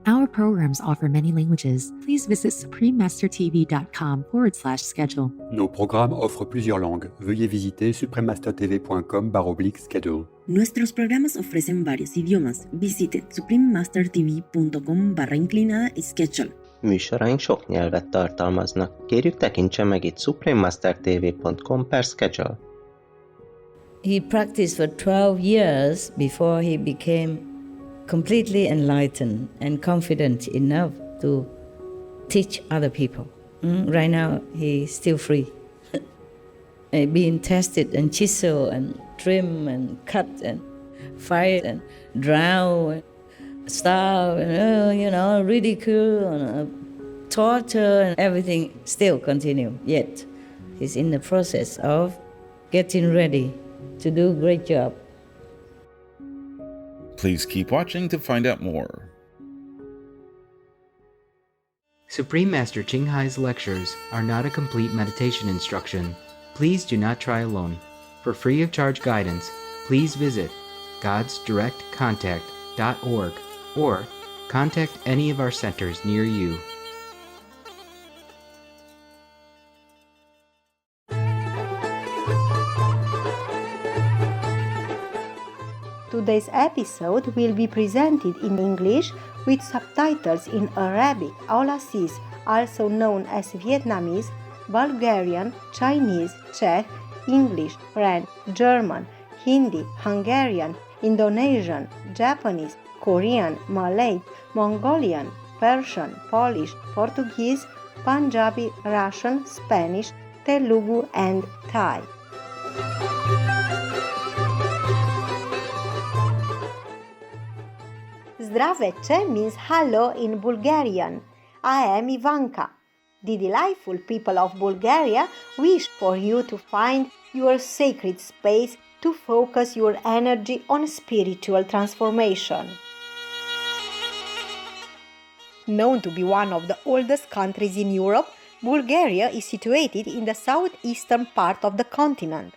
Our programs offer many languages. Please visit suprememastertv.com/schedule. Nos programmes offrent plusieurs langues. Veuillez visiter suprememastertv.com/schedule. Nuestros programas ofrecen varios idiomas. Visite suprememastertv.com/schedule. Műsoraink sok nyelvet tartalmaznak. Kérjük, tekintse meg itt suprememastertv.com/schedule. He practiced for 12 years before he became completely enlightened and confident enough to teach other people. Right now, he's still free. Being tested and chiseled and trimmed and cut and fired and drowned and starved and, ridicule and torture and everything still continue. Yet, he's in the process of getting ready to do a great job. Please keep watching to find out more. Supreme Master Ching Hai's lectures are not a complete meditation instruction. Please do not try alone. For free of charge guidance, please visit godsdirectcontact.org or contact any of our centers near you. Today's episode will be presented in English with subtitles in Arabic, Aulacese, also known as Vietnamese, Bulgarian, Chinese, Czech, English, French, German, Hindi, Hungarian, Indonesian, Japanese, Korean, Malay, Mongolian, Persian, Polish, Portuguese, Punjabi, Russian, Spanish, Telugu, and Thai. Zdraveche means hello in Bulgarian. I am Ivanka. The delightful people of Bulgaria wish for you to find your sacred space to focus your energy on spiritual transformation. Known to be one of the oldest countries in Europe, Bulgaria is situated in the southeastern part of the continent.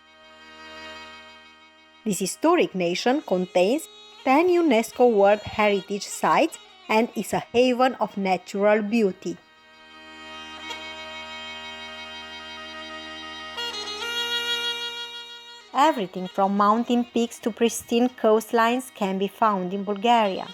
This historic nation contains 10 UNESCO World Heritage Sites and is a haven of natural beauty. Everything from mountain peaks to pristine coastlines can be found in Bulgaria.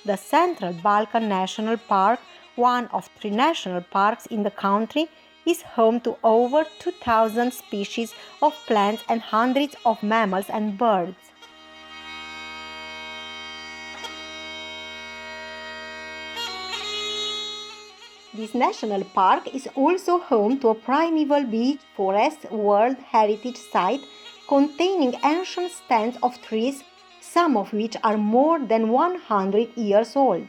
The Central Balkan National Park, one of 3 national parks in the country, is home to over 2,000 species of plants and hundreds of mammals and birds. This national park is also home to a primeval beech forest World Heritage Site containing ancient stands of trees, some of which are more than 100 years old.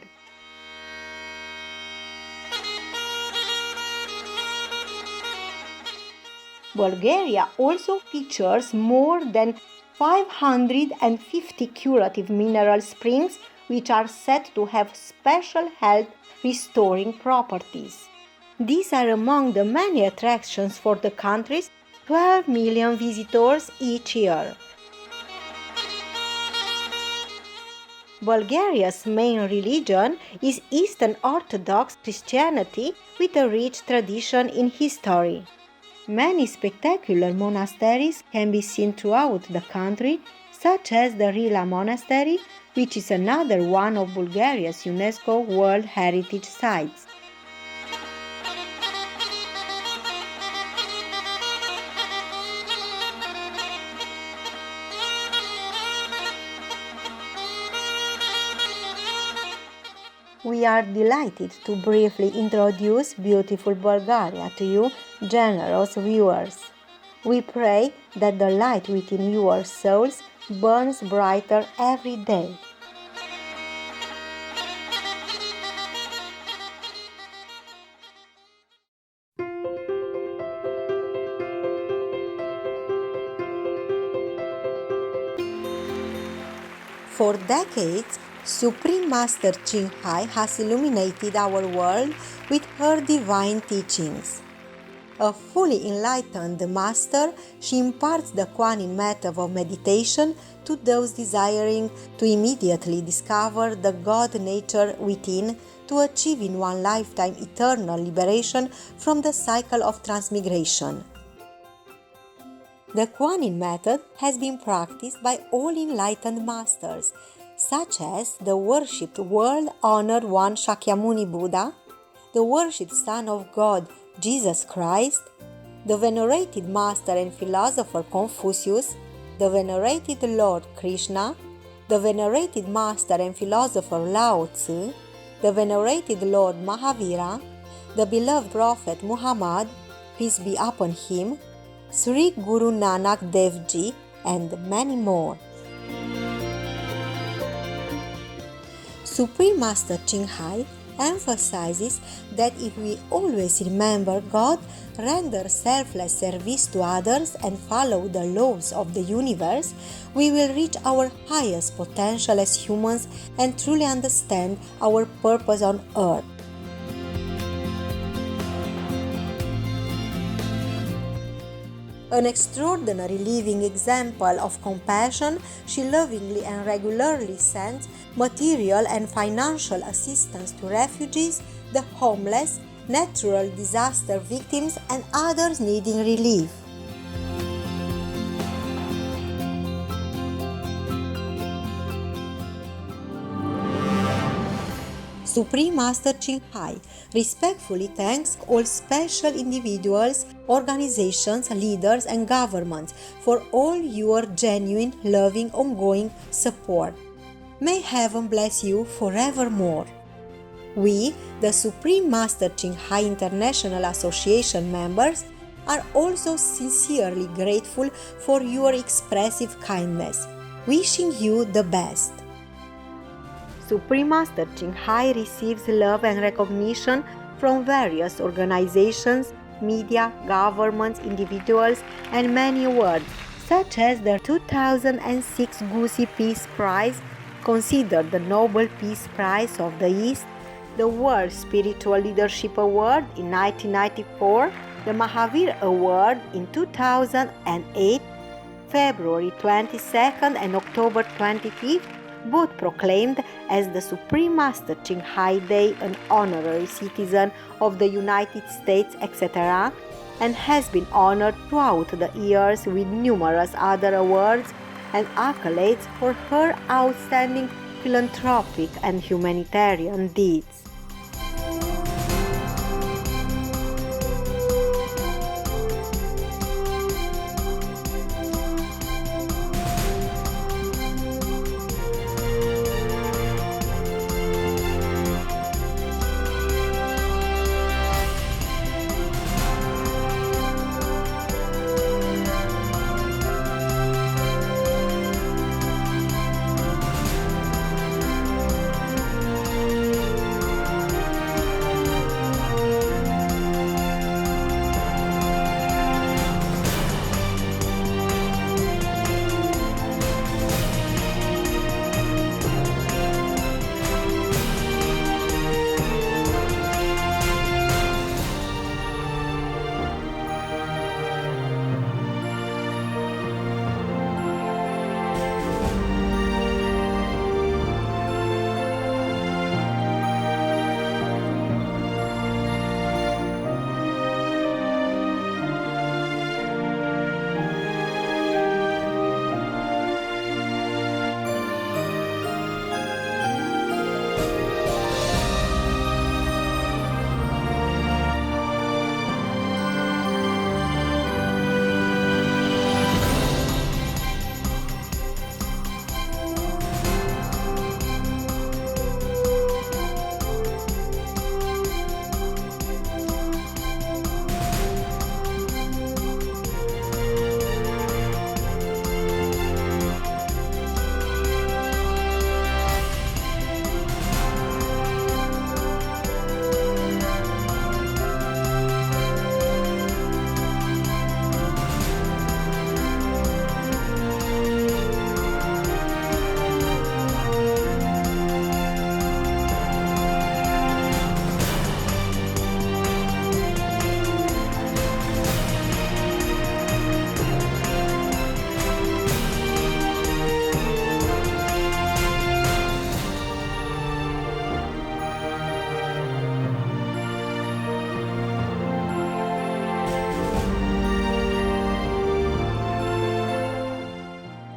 Bulgaria also features more than 550 curative mineral springs which are said to have special health restoring properties. These are among the many attractions for the country's 12 million visitors each year. Bulgaria's main religion is Eastern Orthodox Christianity with a rich tradition in history. Many spectacular monasteries can be seen throughout the country, such as the Rila Monastery, which is another one of Bulgaria's UNESCO World Heritage Sites. We are delighted to briefly introduce beautiful Bulgaria to you, generous viewers. We pray that the light within your souls burns brighter every day. For decades, Supreme Master Ching Hai has illuminated our world with her divine teachings. A fully enlightened master, she imparts the Kuan method of meditation to those desiring to immediately discover the God nature within, to achieve in one lifetime eternal liberation from the cycle of transmigration. The Kuan method has been practiced by all enlightened masters, such as the worshipped world-honored one Shakyamuni Buddha, the worshipped Son of God Jesus Christ, the venerated master and philosopher Confucius, the venerated Lord Krishna, the venerated master and philosopher Lao Tzu, the venerated Lord Mahavira, the beloved Prophet Muhammad, peace be upon him, Sri Guru Nanak Dev Ji, and many more. Supreme Master Ching Hai emphasizes that if we always remember God, render selfless service to others, and follow the laws of the universe, we will reach our highest potential as humans and truly understand our purpose on earth. An extraordinary living example of compassion, she lovingly and regularly sends material and financial assistance to refugees, the homeless, natural disaster victims, and others needing relief. Supreme Master Ching Hai respectfully thanks all special individuals, organizations, leaders, and governments for all your genuine, loving, ongoing support. May heaven bless you forevermore. We, the Supreme Master Ching Hai International Association members, are also sincerely grateful for your expressive kindness, wishing you the best. Supreme Master Ching Hai receives love and recognition from various organizations, media, governments, individuals, and many awards, such as the 2006 Gusi Peace Prize, considered the Nobel Peace Prize of the East, the World Spiritual Leadership Award in 1994, the Mahavir Award in 2008, February 22nd and October 25th, both proclaimed as the Supreme Master Ching Hai Day, an honorary citizen of the United States, etc., and has been honored throughout the years with numerous other awards and accolades for her outstanding philanthropic and humanitarian deeds.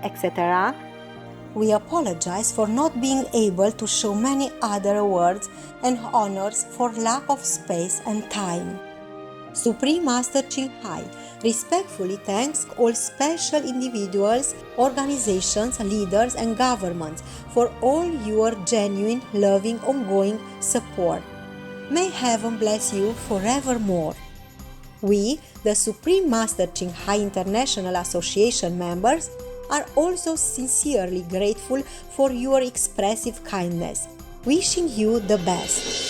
etc., we apologize for not being able to show many other awards and honors for lack of space and time. Supreme Master Ching Hai respectfully thanks all special individuals, organizations, leaders, and governments for all your genuine, loving, ongoing support. May Heaven bless you forevermore. We, the Supreme Master Ching Hai International Association members, are also sincerely grateful for your expressive kindness, wishing you the best.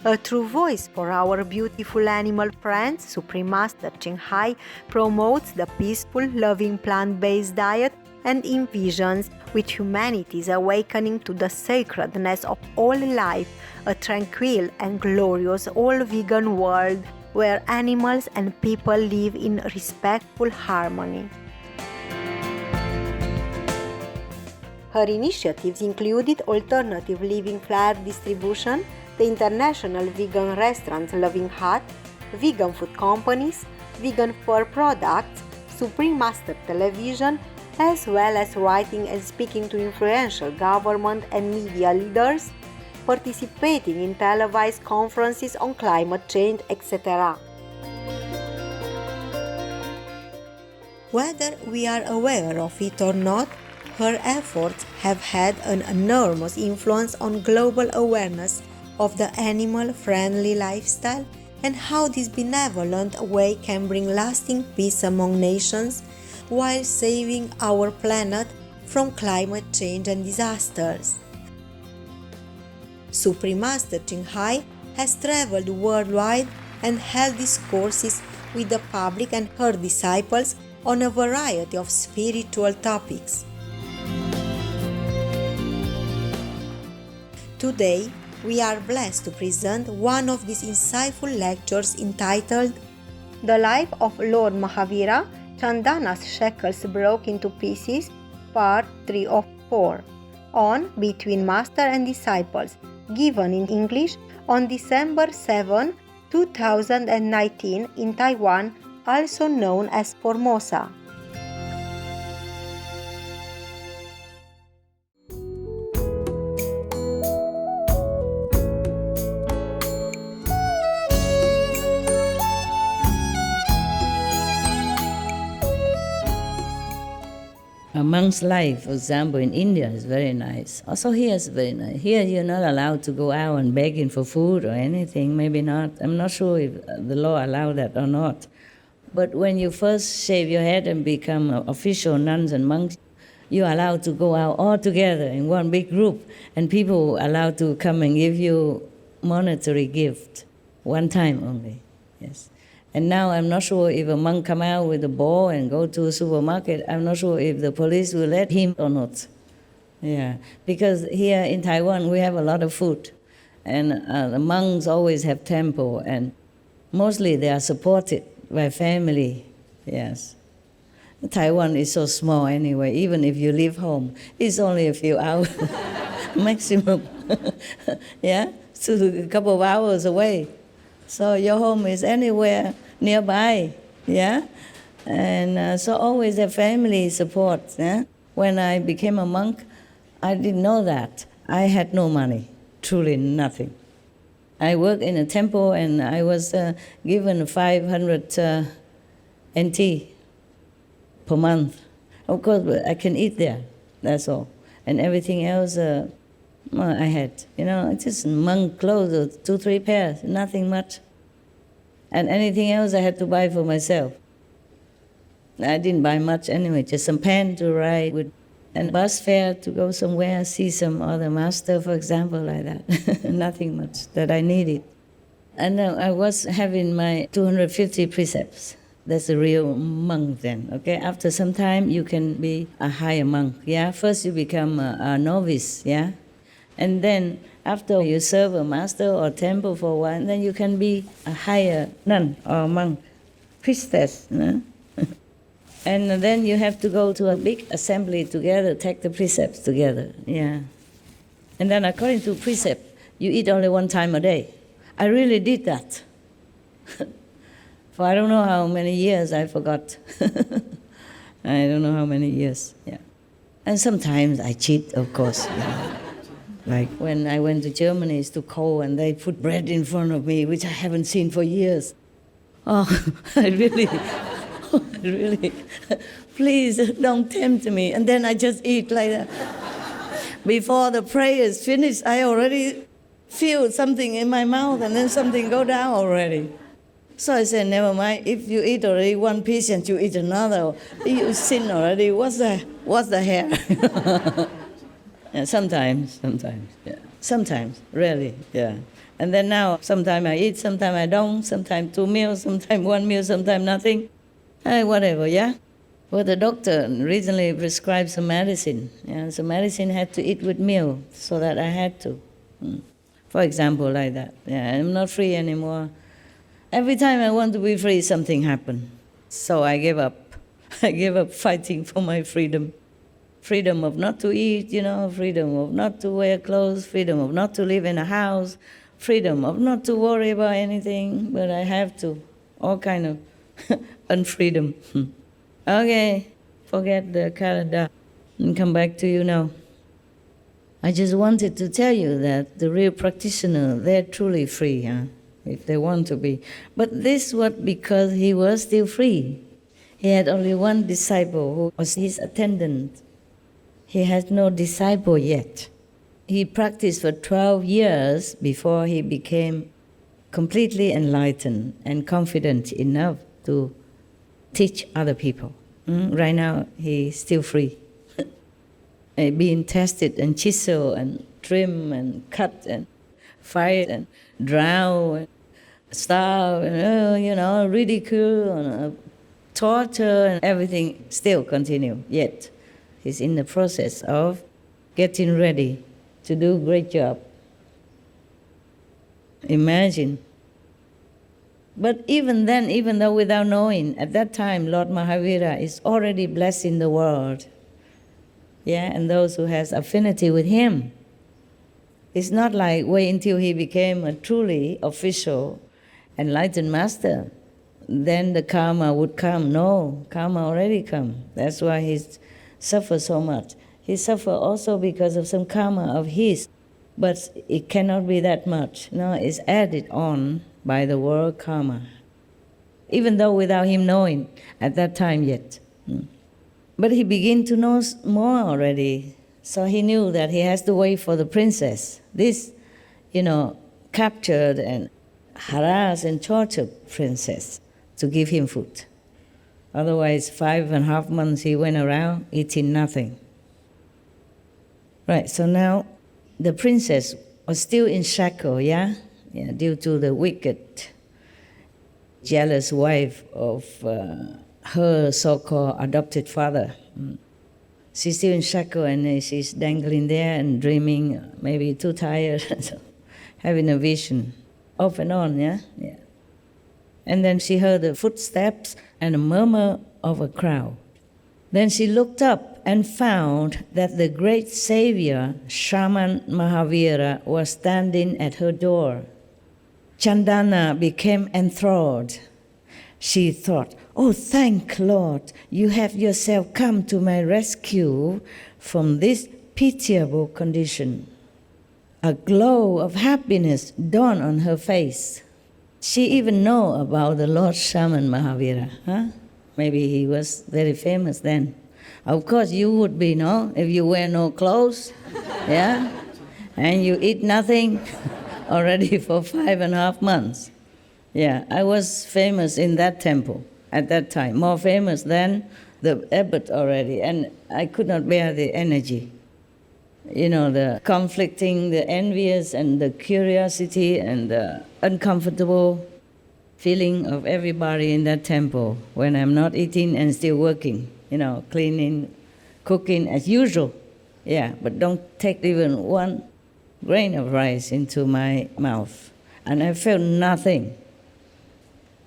A true voice for our beautiful animal friends, Supreme Master Ching Hai promotes the peaceful, loving plant-based diet and envisions with humanity's awakening to the sacredness of all life, a tranquil and glorious all-vegan world where animals and people live in respectful harmony. Her initiatives included alternative living flyer distribution, the International Vegan Restaurants Loving Hut, vegan food companies, vegan fur products, Supreme Master Television, as well as writing and speaking to influential government and media leaders, participating in televised conferences on climate change, etc. Whether we are aware of it or not, her efforts have had an enormous influence on global awareness of the animal-friendly lifestyle and how this benevolent way can bring lasting peace among nations while saving our planet from climate change and disasters. Supreme Master Ching Hai has traveled worldwide and held discourses with the public and her disciples on a variety of spiritual topics. Today, we are blessed to present one of these insightful lectures entitled The Life of Lord Mahavira, Chandana's Shackles Broke into Pieces, Part 3 of 4, on Between Master and Disciples, given in English on December 7, 2019 in Taiwan, also known as Formosa. A monk's life, for example, in India is very nice. Also here is very nice. Here you're not allowed to go out and begging for food or anything, maybe not. I'm not sure if the law allows that or not. But when you first shave your head and become official nuns and monks, you're allowed to go out all together in one big group, and people are allowed to come and give you monetary gift, one time only, yes. And now I'm not sure if a monk come out with a ball and go to a supermarket, I'm not sure if the police will let him or not. Yeah, because here in Taiwan we have a lot of food, and the monks always have temple, and mostly they are supported by family, yes. Taiwan is so small anyway, even if you leave home, it's only a few hours maximum, yeah, so a couple of hours away. So your home is anywhere nearby, yeah? And so always have family support, yeah? When I became a monk, I didn't know that. I had no money, truly nothing. I worked in a temple and I was given 500 NT per month. Of course, I can eat there, that's all. And everything else, I had, just monk clothes, 2-3 pairs, nothing much. And anything else I had to buy for myself. I didn't buy much anyway, just some pen to write with, and bus fare to go somewhere, see some other master, for example, like that. Nothing much that I needed. And I was having my 250 precepts. That's a real monk then, okay? After some time, you can be a higher monk, yeah? First you become a novice, yeah? And then after you serve a master or temple for a while, then you can be a higher nun or monk, priestess. No? And then you have to go to a big assembly together, take the precepts together, yeah. And then according to precept, you eat only one time a day. I really did that. For I don't know how many years, I forgot. I don't know how many years, yeah. And sometimes I cheat, of course. Like when I went to Germany, it's too cold, and they put bread in front of me, which I haven't seen for years. Oh, I really, please don't tempt me. And then I just eat like that. Before the prayer is finished, I already feel something in my mouth, and then something go down already. So I said, never mind. If you eat already one piece and you eat another, you sin already. What's the hair? Yeah, sometimes, yeah. Sometimes, really, yeah. And then now, sometimes I eat, sometimes I don't, sometimes 2 meals, sometimes 1 meal, sometimes nothing. Whatever, yeah? Well, the doctor recently prescribed some medicine. Yeah, so medicine had to eat with meal, so that I had to. For example, like that. Yeah, I'm not free anymore. Every time I want to be free, something happened. So I gave up. I gave up fighting for my freedom. Freedom of not to eat, freedom of not to wear clothes, freedom of not to live in a house, freedom of not to worry about anything, but I have to. All kind of unfreedom. Okay, forget the calendar and come back to you now. I just wanted to tell you that the real practitioner, they're truly free, if they want to be. But this was because he was still free. He had only one disciple who was his attendant. He had no disciple yet. He practiced for 12 years before he became completely enlightened and confident enough to teach other people. Right now, he's still free. Being tested and chiseled and trimmed and cut and fired and drowned and starved and, ridicule and torture and everything still continue. Yet, he's in the process of getting ready to do a great job. Imagine. But even then, even though without knowing, at that time, Lord Mahavira is already blessing the world. Yeah, and those who has affinity with him. It's not like wait until he became a truly official enlightened master, then the karma would come. No, karma already come. That's why he suffers so much. He suffers also because of some karma of his, but it cannot be that much. No, it's added on by the world karma, even though without him knowing at that time yet. But he began to know more already, so he knew that he has to wait for the princess. This, captured and harassed and tortured princess to give him food. Otherwise, 5.5 months he went around eating nothing. Right, so now the princess was still in shackle, yeah, due to the wicked, jealous wife of her so-called adopted father. She's still in shackle and she's dangling there and dreaming, maybe too tired, so having a vision, off and on, yeah. And then she heard the footsteps and a murmur of a crowd. Then she looked up and found that the great savior, Shaman Mahavira, was standing at her door. Chandana became enthralled. She thought, oh, thank Lord, you have yourself come to my rescue from this pitiable condition. A glow of happiness dawned on her face. She even knew about the Lord Shaman Mahavira, Maybe he was very famous then. Of course, you would be, no? If you wear no clothes, yeah? And you eat nothing already for 5.5 months. Yeah, I was famous in that temple at that time, more famous than the abbot already, and I could not bear the energy. The conflicting, the envious, and the curiosity, and the uncomfortable feeling of everybody in that temple when I'm not eating and still working, cleaning, cooking as usual. Yeah, but don't take even 1 grain of rice into my mouth. And I felt nothing.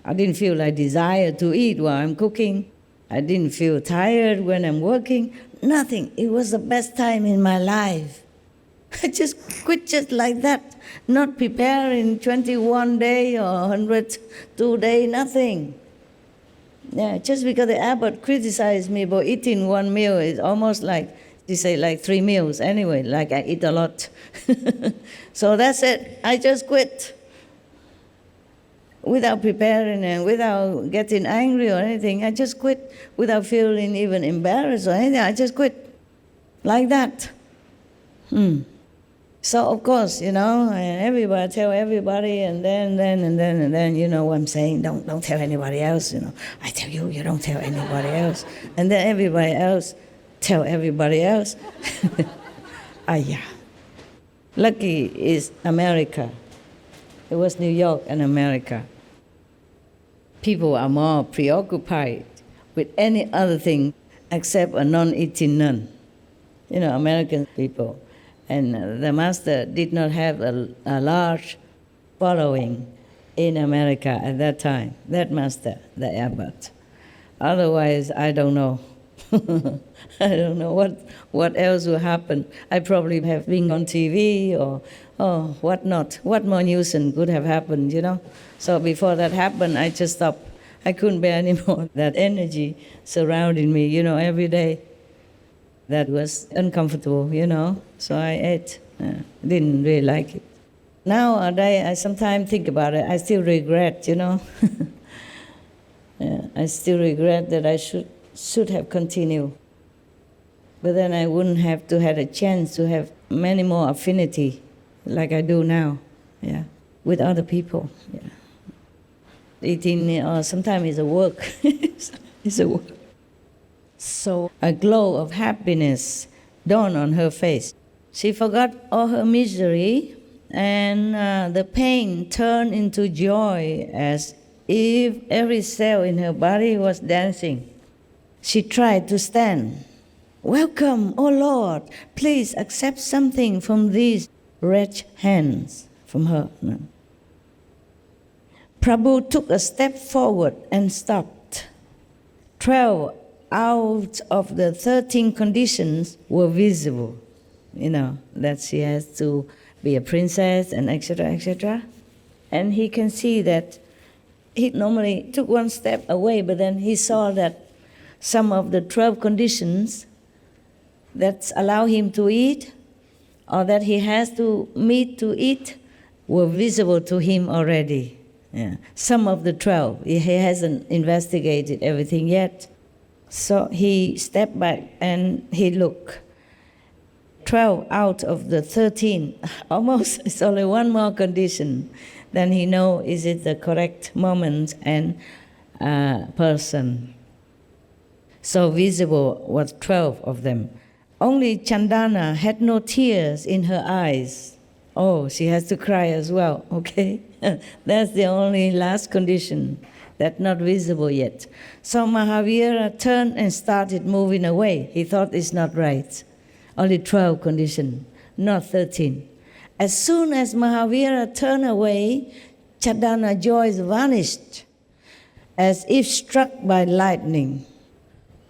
I didn't feel like desire to eat while I'm cooking. I didn't feel tired when I'm working. Nothing. It was the best time in my life. I just quit just like that, not preparing 21 days or 102 days, nothing. Yeah, just because the abbot criticized me for eating one meal, it's almost like, they say like 3 meals anyway, like I eat a lot. So that's it. I just quit. Without preparing and without getting angry or anything, I just quit without feeling even embarrassed or anything. I just quit like that. So of course, everybody tell everybody, and then, you know what I'm saying? Don't tell anybody else. I tell you, you don't tell anybody else, and then everybody else tell everybody else. Yeah. Lucky is America. It was New York and America. People are more preoccupied with any other thing except a non-eating nun. American people. And the master did not have a large following in America at that time, that master, the abbot. Otherwise, I don't know. I don't know what else will happen. I probably have been on TV or what not. What more nuisance could have happened, So before that happened, I just stopped. I couldn't bear anymore that energy surrounding me, every day. That was uncomfortable, So I ate. Didn't really like it. Nowadays, I sometimes think about it. I still regret, Yeah, I still regret that I should have continued. But then I wouldn't have to have a chance to have many more affinity like I do now, with other people. Yeah. Eating sometimes is a work. It's a work. So a glow of happiness dawned on her face. She forgot all her misery, and the pain turned into joy as if every cell in her body was dancing. She tried to stand. "Welcome, O Lord, please accept something from these wretched hands," from her. Prabhu took a step forward and stopped. 12 out of the 13 conditions were visible. That she has to be a princess and etc., etc. And he can see that he normally took one step away, but then he saw that some of the 12 conditions that allow him to eat or that he has to meet to eat were visible to him already. Yeah. Some of the 12, he hasn't investigated everything yet. So he stepped back and he looked. 12 out of the 13, almost, it's only one more condition. Then he knows is it the correct moment and person. So visible was 12 of them. Only Chandana had no tears in her eyes. Oh, she has to cry as well, okay? That's the only last condition that's not visible yet. So Mahavira turned and started moving away. He thought it's not right. Only 12 conditions, not 13. As soon as Mahavira turned away, Chandana joy vanished, as if struck by lightning.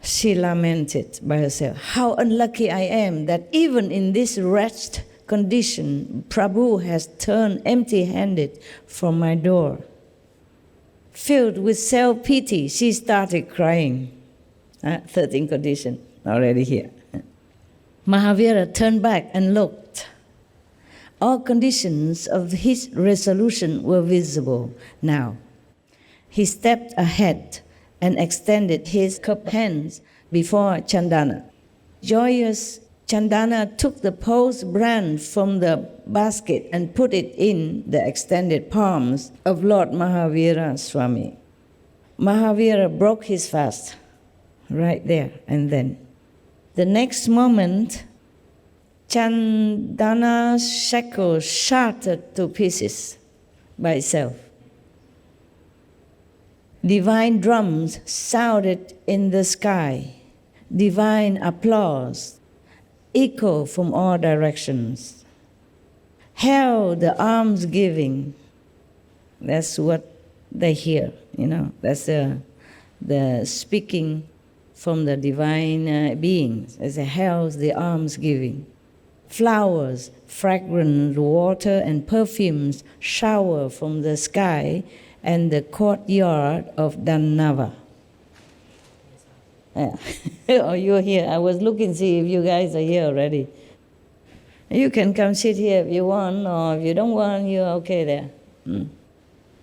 She lamented by herself, "How unlucky I am that even in this wretched condition, Prabhu has turned empty-handed from my door." Filled with self-pity, she started crying. 13 condition already here. Mahavira turned back and looked. All conditions of his resolution were visible now. He stepped ahead and extended his cupped hands before Chandana. Joyous, Chandana took the posed brand from the basket and put it in the extended palms of Lord Mahavira Swami. Mahavira broke his fast right there and then. The next moment, Chandana's shackle shattered to pieces by itself. Divine drums sounded in the sky. Divine applause echoed from all directions. Hail the almsgiving. That's what they hear, That's the speaking from the divine beings. As a hails the almsgiving. Flowers, fragrant water, and perfumes shower from the sky and the courtyard of Dannava. Yeah. Oh, you're here. I was looking to see if you guys are here already. You can come sit here if you want, or if you don't want, you're okay there.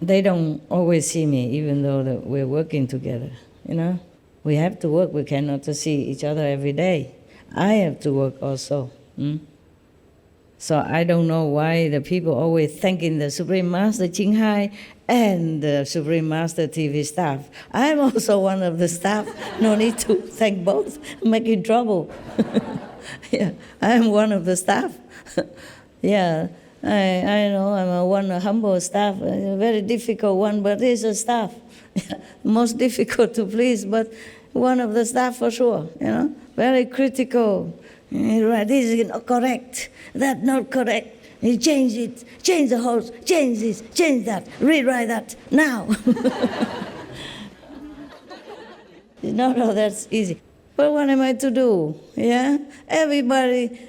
They don't always see me, even though we're working together, you know. We have to work. We cannot see each other every day. I have to work also. So I don't know why the people always thanking the Supreme Master Qinghai and the Supreme Master TV staff. I'm also one of the staff. No need to thank both. Making trouble. Yeah, I'm one of the staff. Yeah, I know I'm a humble staff, a very difficult one, but it's a staff. Most difficult to please, but one of the staff for sure, you know, very critical. This is not correct, that not correct. You change it, change the host, change this, change that, rewrite that, now. It's not all that easy. But what am I to do? Yeah? Everybody,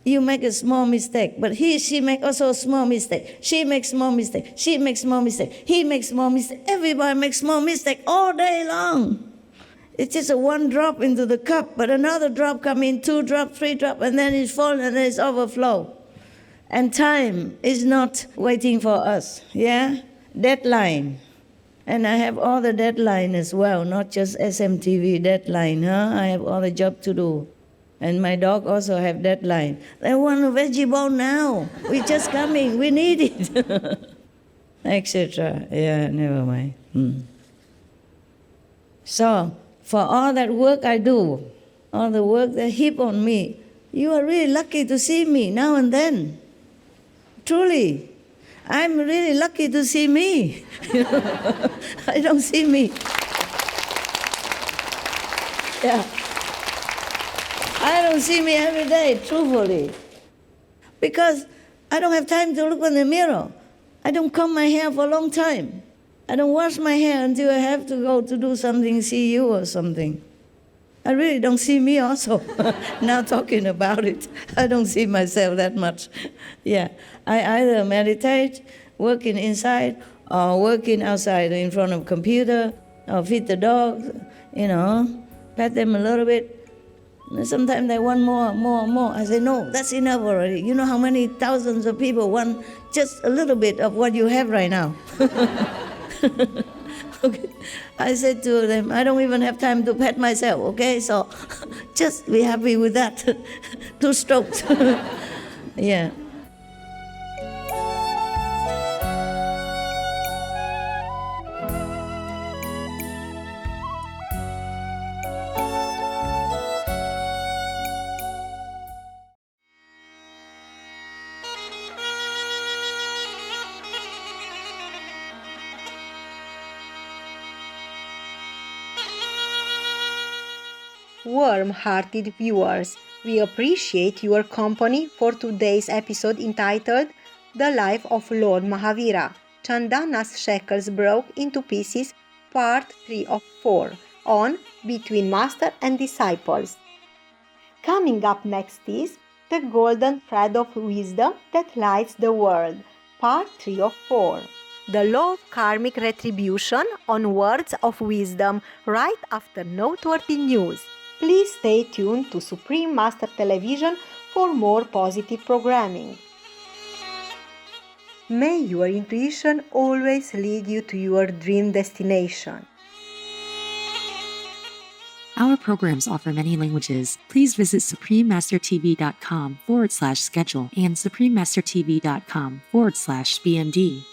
you make a small mistake, but she make also a small mistake. She makes small mistake. She makes small mistake. He makes small mistake. Everybody makes small mistake all day long. It's just a one drop into the cup, but another drop come in, 2 drops, 3 drops, and then it's full and then it's overflow. And time is not waiting for us, yeah? Deadline. And I have all the deadline as well, not just SMTV deadline, huh? I have all the job to do. And my dog also have deadline. They want a veggie bowl now. We're just coming, we need it. Etc. Yeah, never mind. So, for all that work I do, all the work they heap on me, you are really lucky to see me now and then. Truly. I'm really lucky to see me. I don't see me. Yeah. I don't see me every day, truthfully. Because I don't have time to look in the mirror. I don't comb my hair for a long time. I don't wash my hair until I have to go to do something, see you or something. I really don't see me also. Now talking about it, I don't see myself that much. Yeah, I either meditate, working inside, or working outside in front of a computer, or feed the dogs, you know, pet them a little bit. Sometimes they want more. I say, no, that's enough already. You know how many thousands of people want just a little bit of what you have right now. Okay. I said to them, I don't even have time to pet myself, okay? So just be happy with that. 2 strokes. Yeah. Warm-hearted viewers, we appreciate your company for today's episode entitled The Life of Lord Mahavira, Chandana's Shackles Broke into Pieces, Part 3 of 4, on Between Master and Disciples. Coming up next is The Golden Thread of Wisdom That Lights the World, Part 3 of 4. The Law of Karmic Retribution on Words of Wisdom right after noteworthy news. Please stay tuned to Supreme Master Television for more positive programming. May your intuition always lead you to your dream destination. Our programs offer many languages. Please visit suprememastertv.com/schedule and suprememastertv.com/BMD.